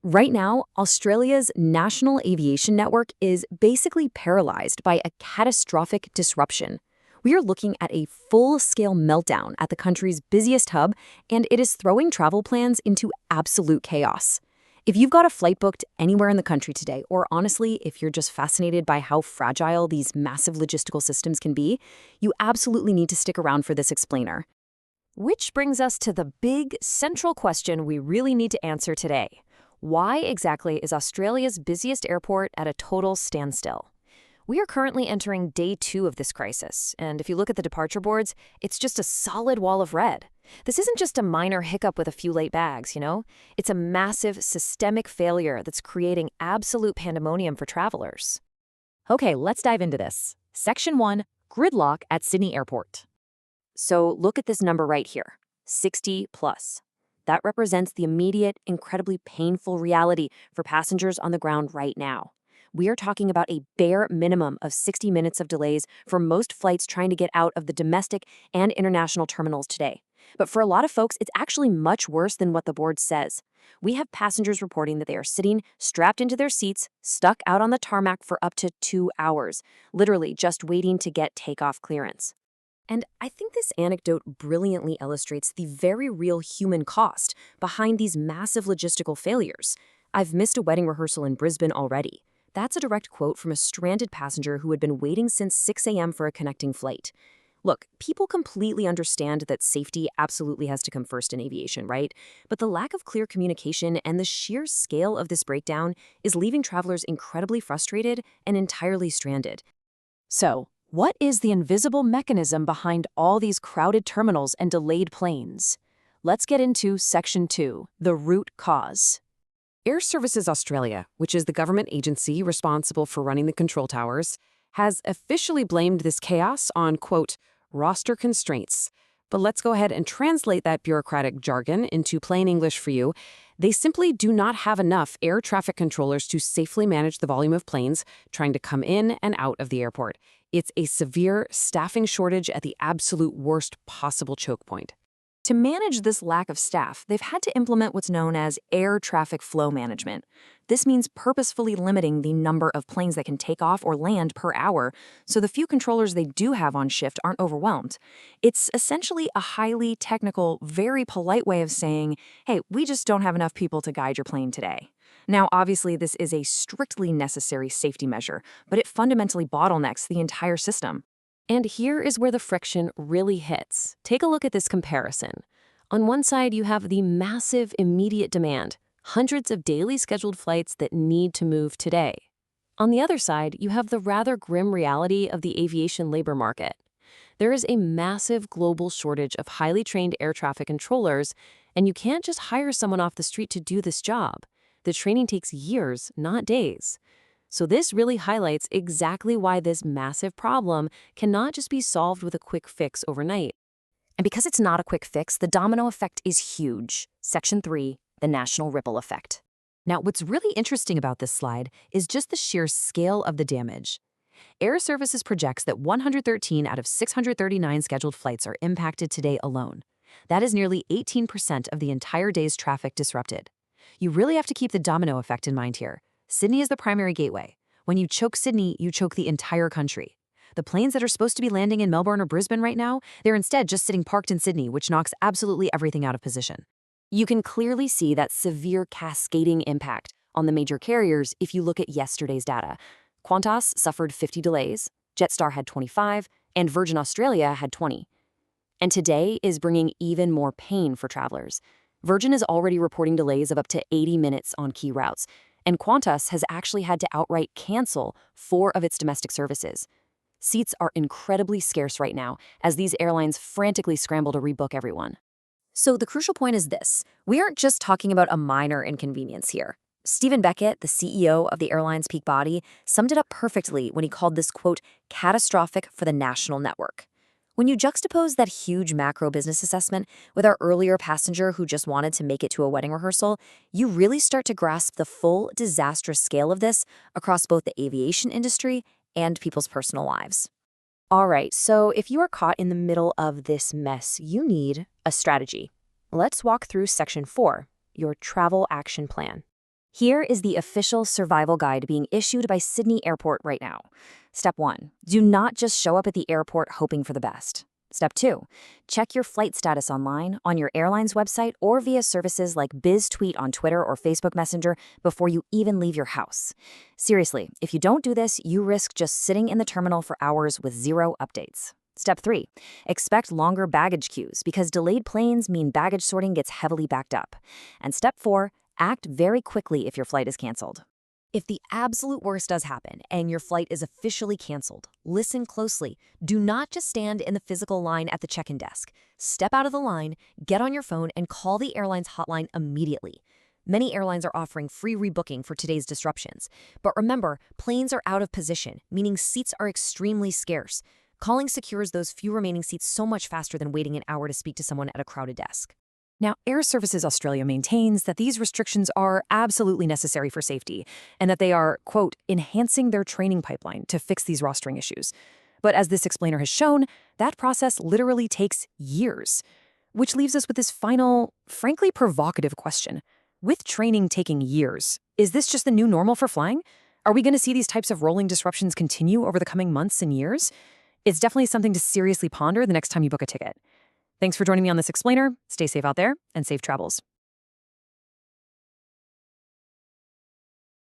Right now, Australia's national aviation network is basically paralyzed by a catastrophic disruption. We are looking at a full-scale meltdown at the country's busiest hub, and it is throwing travel plans into absolute chaos. If you've got a flight booked anywhere in the country today, or honestly, if you're just fascinated by how fragile these massive logistical systems can be, you absolutely need to stick around for this explainer. Which brings us to the big, central question we really need to answer today. Why exactly is Australia's busiest airport at a total standstill? We are currently entering day 2 of this crisis, and if you look at the departure boards, it's just a solid wall of red. This isn't just a minor hiccup with a few late bags, you know? It's a massive, systemic failure that's creating absolute pandemonium for travelers. Okay, let's dive into this. Section 1, gridlock at Sydney Airport. So look at this number right here, 60 plus. That represents the immediate, incredibly painful reality for passengers on the ground right now. We are talking about a bare minimum of 60 minutes of delays for most flights trying to get out of the domestic and international terminals today. But for a lot of folks, it's actually much worse than what the board says. We have passengers reporting that they are sitting strapped into their seats, stuck out on the tarmac for up to 2 hours, literally just waiting to get takeoff clearance. And I think this anecdote brilliantly illustrates the very real human cost behind these massive logistical failures. I've missed a wedding rehearsal in Brisbane already. That's a direct quote from a stranded passenger who had been waiting since 6 a.m. for a connecting flight. Look, people completely understand that safety absolutely has to come first in aviation, right? But the lack of clear communication and the sheer scale of this breakdown is leaving travelers incredibly frustrated and entirely stranded. So, what is the invisible mechanism behind all these crowded terminals and delayed planes? Let's get into Section 2, the root cause. Airservices Australia, which is the government agency responsible for running the control towers, has officially blamed this chaos on, quote, roster constraints. But let's go ahead and translate that bureaucratic jargon into plain English for you. They simply do not have enough air traffic controllers to safely manage the volume of planes trying to come in and out of the airport. It's a severe staffing shortage at the absolute worst possible choke point. To manage this lack of staff, they've had to implement what's known as air traffic flow management. This means purposefully limiting the number of planes that can take off or land per hour, so the few controllers they do have on shift aren't overwhelmed. It's essentially a highly technical, very polite way of saying, hey, we just don't have enough people to guide your plane today. Now, obviously, this is a strictly necessary safety measure, but it fundamentally bottlenecks the entire system. And here is where the friction really hits. Take a look at this comparison. On one side, you have the massive immediate demand, hundreds of daily scheduled flights that need to move today. On the other side, you have the rather grim reality of the aviation labor market. There is a massive global shortage of highly trained air traffic controllers, and you can't just hire someone off the street to do this job. The training takes years, not days. So this really highlights exactly why this massive problem cannot just be solved with a quick fix overnight. And because it's not a quick fix, the domino effect is huge. Section 3, the national ripple effect. Now, what's really interesting about this slide is just the sheer scale of the damage. Airservices projects that 113 out of 639 scheduled flights are impacted today alone. That is nearly 18% of the entire day's traffic disrupted. You really have to keep the domino effect in mind here. Sydney is the primary gateway. When you choke Sydney, you choke the entire country. The planes that are supposed to be landing in Melbourne or Brisbane right now, they're instead just sitting parked in Sydney, which knocks absolutely everything out of position. You can clearly see that severe cascading impact on the major carriers if you look at yesterday's data. Qantas suffered 50 delays, Jetstar had 25, and Virgin Australia had 20. And today is bringing even more pain for travelers. Virgin is already reporting delays of up to 80 minutes on key routes, and Qantas has actually had to outright cancel 4 of its domestic services. Seats are incredibly scarce right now as these airlines frantically scramble to rebook everyone. So the crucial point is this. We aren't just talking about a minor inconvenience here. Stephen Beckett, the CEO of the airline's peak body, summed it up perfectly when he called this, quote, catastrophic for the national network. When you juxtapose that huge macro business assessment with our earlier passenger who just wanted to make it to a wedding rehearsal, you really start to grasp the full disastrous scale of this across both the aviation industry and people's personal lives. All right, so if you are caught in the middle of this mess, you need a strategy. Let's walk through Section 4, your travel action plan. Here is the official survival guide being issued by Sydney Airport right now. Step 1. Do not just show up at the airport hoping for the best. Step 2. Check your flight status online, on your airline's website, or via services like BizTweet on Twitter or Facebook Messenger before you even leave your house. Seriously, if you don't do this, you risk just sitting in the terminal for hours with zero updates. Step 3. Expect longer baggage queues because delayed planes mean baggage sorting gets heavily backed up. And Step 4. Act very quickly if your flight is canceled. If the absolute worst does happen and your flight is officially canceled, listen closely. Do not just stand in the physical line at the check-in desk. Step out of the line, get on your phone, and call the airline's hotline immediately. Many airlines are offering free rebooking for today's disruptions. But remember, planes are out of position, meaning seats are extremely scarce. Calling secures those few remaining seats so much faster than waiting an hour to speak to someone at a crowded desk. Now, Airservices Australia maintains that these restrictions are absolutely necessary for safety and that they are, quote, enhancing their training pipeline to fix these rostering issues. But as this explainer has shown, that process literally takes years, which leaves us with this final, frankly provocative question. With training taking years, is this just the new normal for flying? Are we going to see these types of rolling disruptions continue over the coming months and years? It's definitely something to seriously ponder the next time you book a ticket. Thanks for joining me on this explainer. Stay safe out there and safe travels.